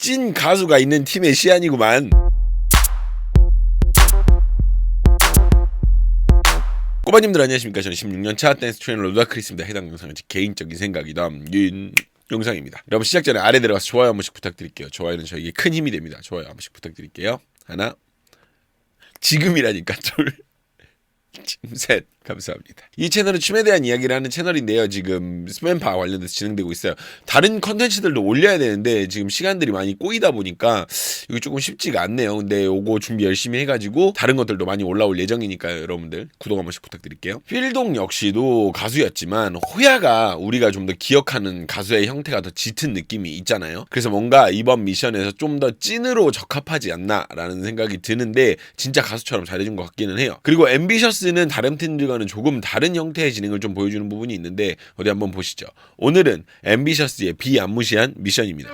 찐 가수가 있는 팀의 시안이구만. 꼬바님들 안녕하십니까. 저는 16년차 댄스 트레이너 루다크리스입니다. 해당 영상은 제 개인적인 생각이 담긴 영상입니다. 여러분 시작 전에 아래 내려가서 좋아요 한 번씩 부탁드릴게요. 좋아요는 저에게 큰 힘이 됩니다. 좋아요 한 번씩 부탁드릴게요. 하나, 지금이라니까. 둘, 셋. 감사합니다. 이 채널은 춤에 대한 이야기를 하는 채널인데요. 지금 스맨파 관련돼서 진행되고 있어요. 다른 컨텐츠들도 올려야 되는데 지금 시간들이 많이 꼬이다 보니까 이거 조금 쉽지가 않네요. 근데 요거 준비 열심히 해가지고 다른 것들도 많이 올라올 예정이니까요. 여러분들 구독 한 번씩 부탁드릴게요. 필동 역시도 가수였지만 호야가 우리가 좀 더 기억하는 가수의 형태가 더 짙은 느낌이 있잖아요. 그래서 뭔가 이번 미션에서 좀 더 찐으로 적합하지 않나라는 생각이 드는데 진짜 가수처럼 잘해준 것 같기는 해요. 그리고 앰비셔스는 다른 팀들과 조금 다른 형태의 진행을 좀 보여주는 부분이 있는데 어디 한번 보시죠. 오늘은 앰비셔스의 비안무시한 미션입니다.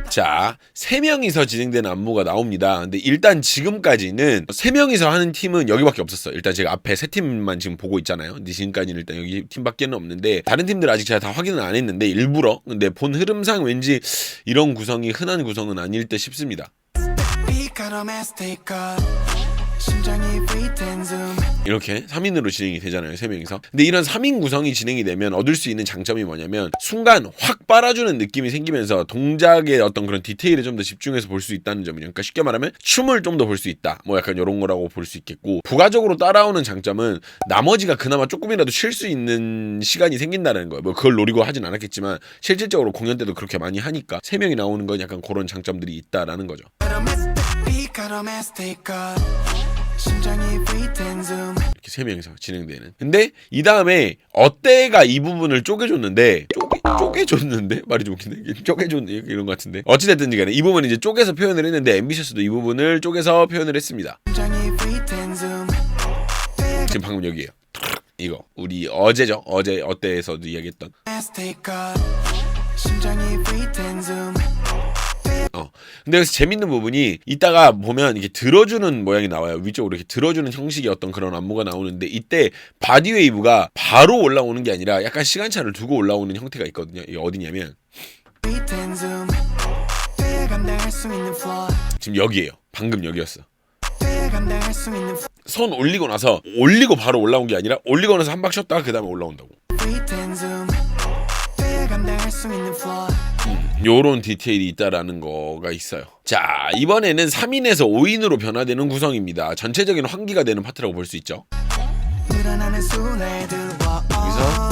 자, 3명이서 진행되는 안무가 나옵니다. 근데 일단 지금까지는 3명이서 하는 팀은 여기밖에 없었어요. 일단 제가 앞에 3팀만 지금 보고 있잖아요. 근데 지금까지는 일단 여기 팀밖에는 없는데 다른 팀들 아직 제가 다 확인은 안 했는데 일부러 근데 본 흐름상 왠지 이런 구성이 흔한 구성은 아닐 듯 싶습니다. 이렇게 3인으로 진행이 되잖아요. 3명이서. 근데 이런 3인 구성이 진행이 되면 얻을 수 있는 장점이 뭐냐면 순간 확 빨아주는 느낌이 생기면서 동작의 어떤 그런 디테일에 좀 더 집중해서 볼 수 있다는 점이죠. 그러니까 쉽게 말하면 춤을 좀 더 볼 수 있다. 뭐 약간 이런 거라고 볼 수 있겠고, 부가적으로 따라오는 장점은 나머지가 그나마 조금이라도 쉴 수 있는 시간이 생긴다는 거예요. 뭐 그걸 노리고 하진 않았겠지만 실질적으로 공연 때도 그렇게 많이 하니까 3명이 나오는 건 약간 그런 장점들이 있다라는 거죠. 이렇게 3명이서 진행되는. 근데 이 다음에 어때가 이 부분을 쪼개줬는데 말이 좀 웃긴데 쪼개줬네 이런 것 같은데 어찌됐든지 간에 이 부분을 이제 쪼개서 표현을 했는데 앰비셔스도 이 부분을 쪼개서 표현을 했습니다. 지금 방금 여기에요. 이거 우리 어제죠. 어제 어때에서도 이야기했던 근데 여기서 재밌는 부분이 이따가 보면 이게 들어주는 모양이 나와요. 위쪽으로 이렇게 들어주는 형식의 어떤 그런 안무가 나오는데 이때 바디웨이브가 바로 올라오는 게 아니라 약간 시간차를 두고 올라오는 형태가 있거든요. 이게 어디냐면 지금 여기에요. 방금 여기였어. 손 올리고 나서 올리고 바로 올라온 게 아니라 올리고 나서 한 박 쉬었다가 그 다음에 올라온다고. 요런 디테일이 있다라는 거가 있어요. 자, 이번에는 3인에서 5인으로 변화되는 구성입니다. 전체적인 환기가 되는 파트라고 볼 수 있죠. 여기서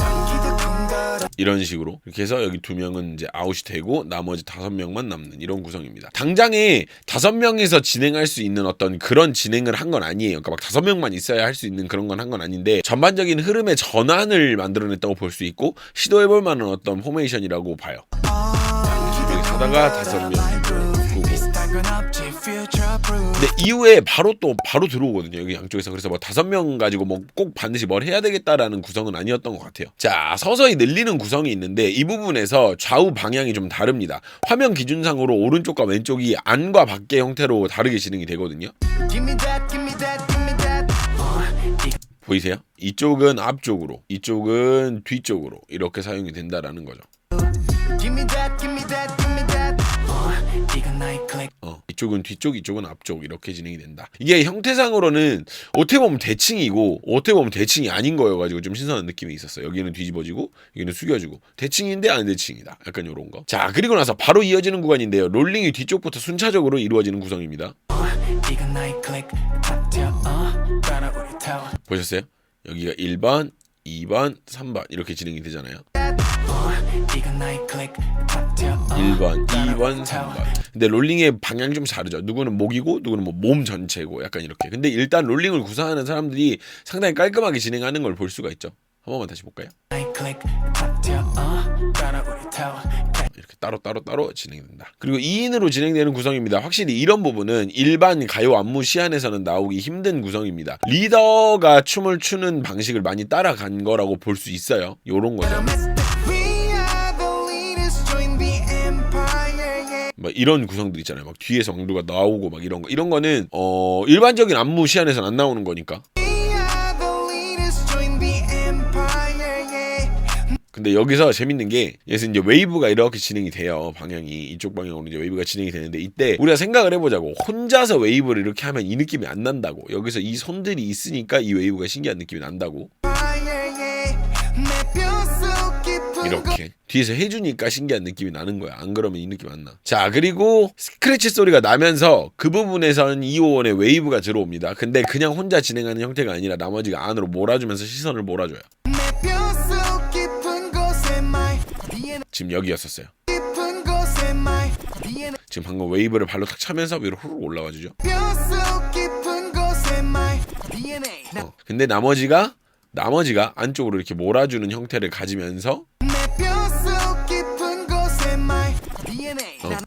이런 식으로 이렇게 해서 여기 2명은 이제 아웃이 되고 나머지 5명만 남는 이런 구성입니다. 당장에 5명에서 진행할 수 있는 어떤 그런 진행을 한 건 아니에요. 그러니까 막 5명만 있어야 할 수 있는 그런 건 한 건 아닌데 전반적인 흐름의 전환을 만들어냈다고 볼 수 있고 시도해볼 만한 어떤 포메이션이라고 봐요. 하다가 5명 근데 이후에 바로 들어오거든요. 여기 양쪽에서. 그래서 뭐 5명 가지고 뭐 꼭 반드시 뭘 해야 되겠다라는 구성은 아니었던 것 같아요. 자, 서서히 늘리는 구성이 있는데 이 부분에서 좌우 방향이 좀 다릅니다. 화면 기준상으로 오른쪽과 왼쪽이 안과 밖의 형태로 다르게 진행이 되거든요. 보이세요? 이쪽은 앞쪽으로, 이쪽은 뒤쪽으로 이렇게 사용이 된다라는 거죠. 이쪽은 뒤쪽, 이쪽은 앞쪽 이렇게 진행이 된다. 이게 형태상으로는 어떻게 보면 대칭이고 어떻게 보면 대칭이 아닌 거여가지고 좀 신선한 느낌이 있었어요. 여기는 뒤집어지고 여기는 숙여지고 대칭인데 안 대칭이다. 약간 요런 거. 자, 그리고 나서 바로 이어지는 구간인데요. 롤링이 뒤쪽부터 순차적으로 이루어지는 구성입니다. 보셨어요? 여기가 1번, 2번, 3번 이렇게 진행이 되잖아요. 1번, 2번, 3번. 근데 롤링의 방향이 좀 다르죠. 누구는 목이고 누구는 뭐 몸 전체고 약간 이렇게. 근데 일단 롤링을 구사하는 사람들이 상당히 깔끔하게 진행하는 걸 볼 수가 있죠. 한 번만 다시 볼까요? 이렇게 따로 진행된다. 그리고 2인으로 진행되는 구성입니다. 확실히 이런 부분은 일반 가요 안무 시안에서는 나오기 힘든 구성입니다. 리더가 춤을 추는 방식을 많이 따라간 거라고 볼 수 있어요. 요런 거죠. 막 이런 구성들 있잖아요. 막 뒤에서 막 누가 나오고 막 이런 거. 이런 거는 일반적인 안무 시안에서는 안 나오는 거니까. 근데 여기서 재밌는 게 여기서 이제 웨이브가 이렇게 진행이 돼요. 방향이 이쪽 방향으로 이제 웨이브가 진행이 되는데 이때 우리가 생각을 해보자고. 혼자서 웨이브를 이렇게 하면 이 느낌이 안 난다고. 여기서 이 손들이 있으니까 이 웨이브가 신기한 느낌이 난다고. 이렇게 뒤에서 해주니까 신기한 느낌이 나는 거야. 안 그러면 이 느낌 안 나. 자, 그리고 스크래치 소리가 나면서 그 부분에서는 2호원의 웨이브가 들어옵니다. 근데 그냥 혼자 진행하는 형태가 아니라 나머지가 안으로 몰아주면서 시선을 몰아줘요. 지금 여기였었어요. 지금 방금 웨이브를 발로 탁 차면서 위로 후루룩 올라가주죠. 근데 나머지가 안쪽으로 이렇게 몰아주는 형태를 가지면서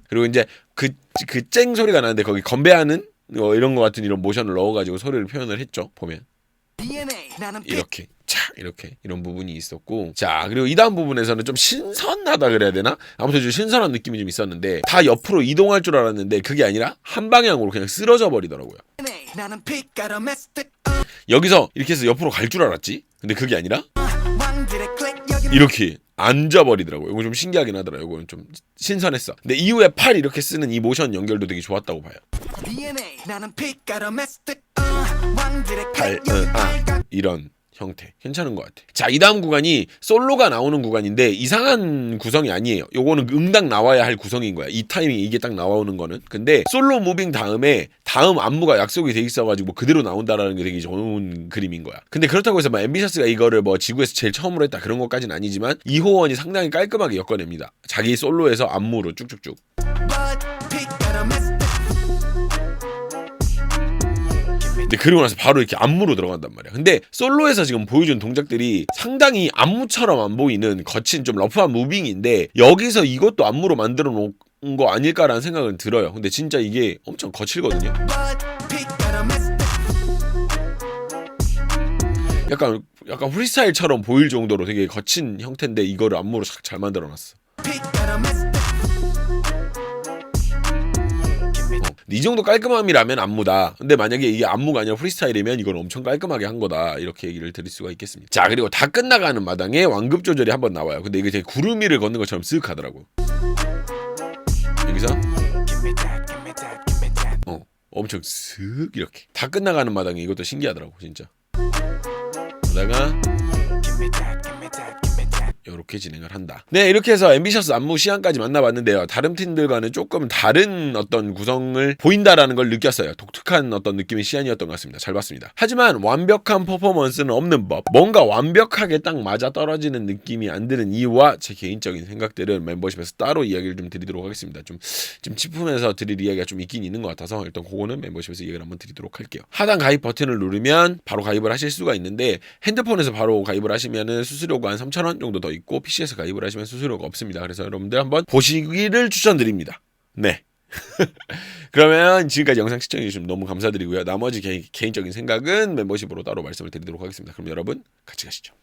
그리고 이제 그 쨍 소리가 나는데 거기 건배하는 이런 거 같은 이런 모션을 넣어가지고 소리를 표현을 했죠. 보면 이렇게 이렇게 이런 부분이 있었고, 자, 그리고 이 다음 부분에서는 좀 신선하다 그래야 되나? 아무튼 좀 신선한 느낌이 좀 있었는데 다 옆으로 이동할 줄 알았는데 그게 아니라 한 방향으로 그냥 쓰러져 버리더라고요. 여기서 이렇게 해서 옆으로 갈 줄 알았지? 근데 그게 아니라 이렇게 앉아버리더라고요. 이거 좀 신기하긴 하더라고요. 이거는 좀 신선했어. 근데 이후에 팔 이렇게 쓰는 이 모션 연결도 되게 좋았다고 봐요. 팔, 이런 형태 괜찮은 것 같아. 자, 이 다음 구간이 솔로가 나오는 구간인데 이상한 구성이 아니에요. 요거는 응당 나와야 할 구성인 거야. 이 타이밍 이게 딱 나오는 거는. 근데 솔로 무빙 다음에 다음 안무가 약속이 돼 있어가지고 그대로 나온다라는 게 되게 좋은 그림인 거야. 근데 그렇다고 해서 막 앰비셔스가 이거를 뭐 지구에서 제일 처음으로 했다 그런 것까지는 아니지만 이호원이 상당히 깔끔하게 엮어냅니다. 자기 솔로에서 안무로 쭉쭉쭉. 근데 그리고 나서 바로 이렇게 안무로 들어간단 말이야. 근데 솔로에서 지금 보여준 동작들이 상당히 안무처럼 안 보이는 거친 좀 러프한 무빙인데 여기서 이것도 안무로 만들어 놓은 거 아닐까라는 생각은 들어요. 근데 진짜 이게 엄청 거칠거든요. 약간 프리스타일처럼 보일 정도로 되게 거친 형태인데 이거를 안무로 잘 만들어 놨어. 이 정도 깔끔함이라면 안무다. 근데 만약에 이게 안무가 아니라 프리스타일이면 이건 엄청 깔끔하게 한 거다. 이렇게 얘기를 드릴 수가 있겠습니다. 자, 그리고 다 끝나가는 마당에 완급 조절이 한번 나와요. 근데 이게 되게 구름 위를 걷는 것처럼 쓱 하더라고. 여기서 엄청 쓱 이렇게 다 끝나가는 마당에 이것도 신기하더라고 진짜. 그러다가 이렇게 진행을 한다. 네, 이렇게 해서 앰비셔스 안무 시안까지 만나봤는데요. 다른 팀들과는 조금 다른 어떤 구성을 보인다라는 걸 느꼈어요. 독특한 어떤 느낌의 시안이었던 것 같습니다. 잘 봤습니다. 하지만 완벽한 퍼포먼스는 없는 법. 뭔가 완벽하게 딱 맞아 떨어지는 느낌이 안 드는 이유와 제 개인적인 생각들은 멤버십에서 따로 이야기를 좀 드리도록 하겠습니다. 좀 짚으면서 드릴 이야기가 좀 있긴 있는 것 같아서 일단 그거는 멤버십에서 이야기를 한번 드리도록 할게요. 하단 가입 버튼을 누르면 바로 가입을 하실 수가 있는데 핸드폰에서 바로 가입을 하시면은 수수료가 한 3,000원 정도 더 있고 PC에서 가입을 하시면 수수료가 없습니다. 그래서 여러분들 한번 보시기를 추천드립니다. 네. 그러면 지금까지 영상 시청해주시면 너무 감사드리고요. 나머지 개인적인 생각은 멤버십으로 따로 말씀을 드리도록 하겠습니다. 그럼 여러분 같이 가시죠.